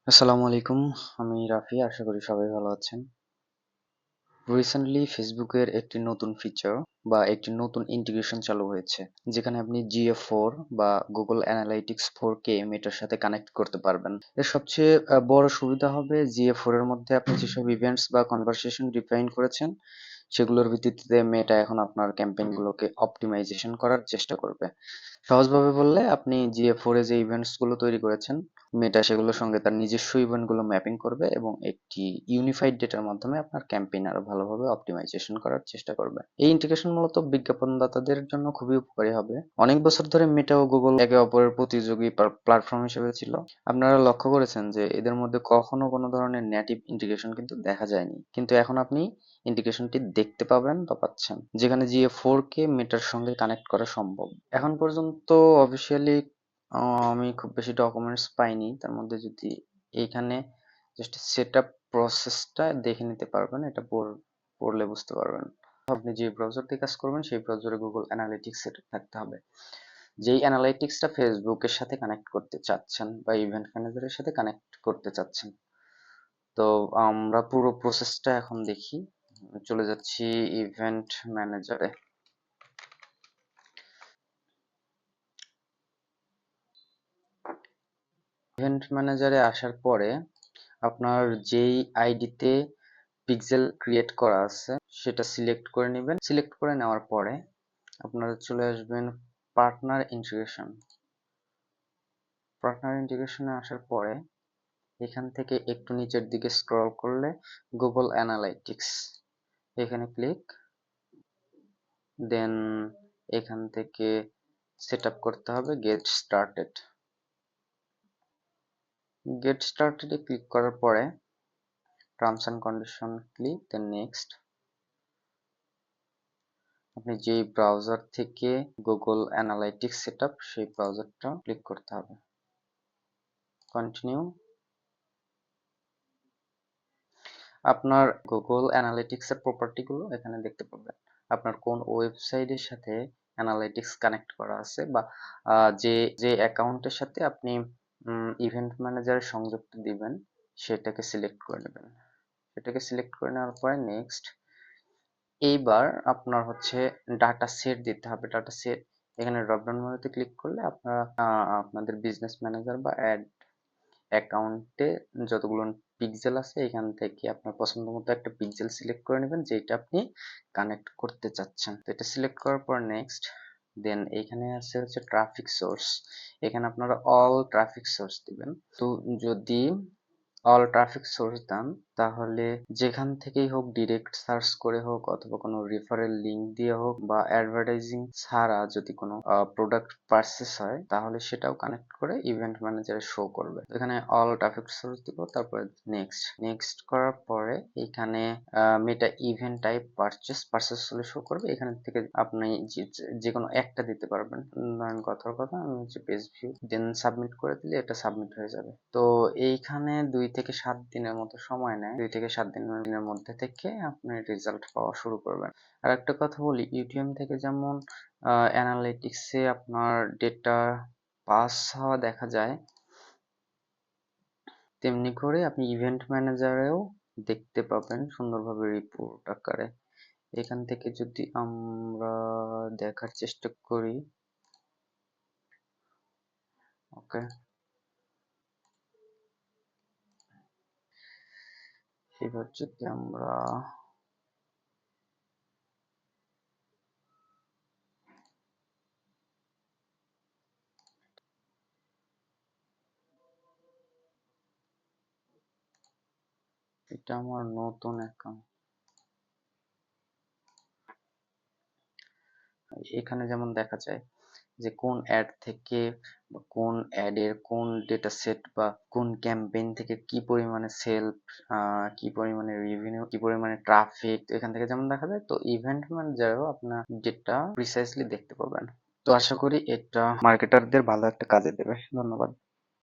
আসসালামু আলাইকুম। আমি রাফি। আশা করি সবাই ভালো আছেন। রিসেন্টলি ফেসবুকের একটি নতুন ফিচার বা একটি নতুন ইন্টিগ্রেশন চালু হয়েছে। যেখানে আপনি GA4 বা Google Analytics 4কে মেটার সাথে কানেক্ট করতে পারবেন। এর সবচেয়ে বড় সুবিধা হবে GA4 এর মধ্যে আপনি যেসব ইভেন্টস বা কনভারসেশন ডিফাইন করেছেন সেগুলোর ভিত্তিতে মেটা এখন আপনার ক্যাম্পেইনগুলোকে অপটিমাইজেশন করার চেষ্টা করবে। সহজভাবে বললে আপনি GA4 এ যে ইভেন্টস গুলো তৈরি করেছেন মেটা সেগুলোর সঙ্গে তার নিজস্ব ইভেন্ট গুলো ম্যাপিং করবে এবং একটি ইউনিফাইড ডেটার মাধ্যমে আপনার ক্যাম্পেইন আরো ভালোভাবে অপটিমাইজেশন করার চেষ্টা করবে। এই ইন্টিগ্রেশন মূলত বিজ্ঞাপনদাতাদের জন্য খুবই উপকারী হবে। অনেক বছর ধরে মেটা ও গুগল একে অপরের প্রতিযোগী প্ল্যাটফর্ম হিসেবে ছিল। আপনারা লক্ষ্য করেছেন যে এদের মধ্যে কখনো কোনো ধরনের নেটিভ ইন্টিগ্রেশন কিন্তু দেখা যায়নি, কিন্তু এখন আপনি ইন্টিগ্রেশনটি দেখতে পাবেন বা পাচ্ছেন, যেখানে GA4 কে মেটার সঙ্গে কানেক্ট করা সম্ভব। এখন পর্যন্ত অফিসিয়ালি আমি খুব বেশি ডকুমেন্টস পাইনি। তার মধ্যে যদি এইখানে জাস্ট সেটআপ প্রসেসটা দেখে নিতে পারবেন, এটা পড়লে বুঝতে পারবেন। আপনি যে ব্রাউজার দিয়ে কাজ করবেন সেই ব্রাউজারে গুগল অ্যানালিটিক্স সেটআপ থাকতে হবে। যেই অ্যানালাইটিক্সটা ফেসবুকের সাথে কানেক্ট করতে চাচ্ছেন বা ইভেন্ট ম্যানেজারের সাথে কানেক্ট করতে চাচ্ছেন। তো আমরা পুরো প্রসেসটা এখন দেখি। চলে যাচ্ছি ইভেন্ট ম্যানেজারে। ইভেন্ট ম্যানেজারে আসার পরে আপনার যেই আইডিতে পিক্সেল ক্রিয়েট করা আছে সেটা সিলেক্ট করে নেবেন। সিলেক্ট করে নেওয়ার পরে আপনারা চলে আসবেন পার্টনার ইন্টিগ্রেশন। পার্টনার ইন্টিগ্রেশনে আসার পরে এখান থেকে একটু নিচের দিকে স্ক্রল করলে গুগল অ্যানালাইটিক্স এখানে ক্লিক, দেন এখান থেকে সেট আপ করতে হবে গেট স্টার্টেড। গেট স্টার্টেডে ক্লিক করার পরে terms and condition click, then next. আপনি যেই ব্রাউজার থেকে গুগল অ্যানালাইটিক্স সেট আপ সেই ব্রাউজারটা ক্লিক করতে হবে। কন্টিনিউ। আপনার গুগল অ্যানালিটিক্স এর প্রপার্টি গুলো এখানে দেখতে পাবেন। আপনার কোন ওয়েবসাইটের সাথে অ্যানালিটিক্স কানেক্ট করা আছে বা যে যে অ্যাকাউন্টের সাথে আপনি ইভেন্ট ম্যানেজার সংযুক্ত দিবেন সেটাকে সিলেক্ট করে নেবেন। সেটাকে সিলেক্ট করে নেওয়ার পরে নেক্সট। এইবার আপনার হচ্ছে ডাটা সেট দিতে হবে। ডাটা সেট এখানে ড্রপডাউন মেনুতে ক্লিক করলে আপনারা আপনাদের বিজনেস ম্যানেজার বা অ্যাড অ্যাকাউন্টে যতগুলো পিক্সেল আছে এখান থেকে আপনার পছন্দ মতো একটা পিক্সেল সিলেক্ট করে নেবেন যেটা আপনি কানেক্ট করতে চাচ্ছেন। তো এটা সিলেক্ট করার পর নেক্সট, দেন এইখানে আছে হচ্ছে ট্রাফিক সোর্স। এখানে আপনারা অল ট্রাফিক সোর্স দিবেন। তো যদি অল ট্রাফিক সোর্স দেন তাহলে যেখান থেকেই হোক, ডিরেক্ট সার্চ করে হোক অথবা কোনো রেফারেল লিংক দিয়ে হোক বা অ্যাডভার্টাইজিং ছাড়া যদি কোনো প্রোডাক্ট পারচেস হয় তাহলে সেটাও কানেক্ট করে ইভেন্ট ম্যানেজারে শো করবে। এখানে অল ট্রাফিক সোর্স দিব, তারপরে নেক্সট। নেক্সট করার পরে এখানে মেটা ইভেন্ট টাইপ পারচেস হলে শো করবে। এখান থেকে আপনি যে কোনো একটা দিতে পারবেন। ধরেন কথার কথা আমি হচ্ছে পেজ ভিউ, দেন সাবমিট করে দিলে এটা সাবমিট হয়ে যাবে। তো এইখানে 2 থেকে 7 দিনের মতো সময় নেয়। 2 থেকে 7 দিনের মধ্যে থেকে আপনি রেজাল্ট পাওয়া শুরু করবেন। আর একটা কথা বলি, ইউটিএম থেকে যেমন অ্যানালিটিক্সে আপনার ডেটা পাস হওয়া দেখা যায়, তেমনি করে আপনি ইভেন্ট ম্যানেজারেও দেখতে পাবেন সুন্দরভাবে রিপোর্ট আকারে। এখান থেকে যদি আমরা দেখার চেষ্টা করি, ওকে, এবার যদি আমরা এটা আমার নতুন অ্যাকাউন্ট, এখানে যেমন দেখা যায় যে কোন অ্যাড থেকে বা কোন অ্যাডের কোন ডেটা সেট বা কোন ক্যাম্পেইন থেকে কি পরিমাণে সেল, কি পরিমাণে রেভিনিউ, কি পরিমাণে ট্রাফিক এখান থেকে যেমন দেখা যায়। তো ইভেন্ট ম্যানেজারও আপনার ডেটা প্রিসাইজলি দেখতে পাবেন। তো আশা করি এটা মার্কেটারদের ভালো একটা কাজে দেবে। ধন্যবাদ।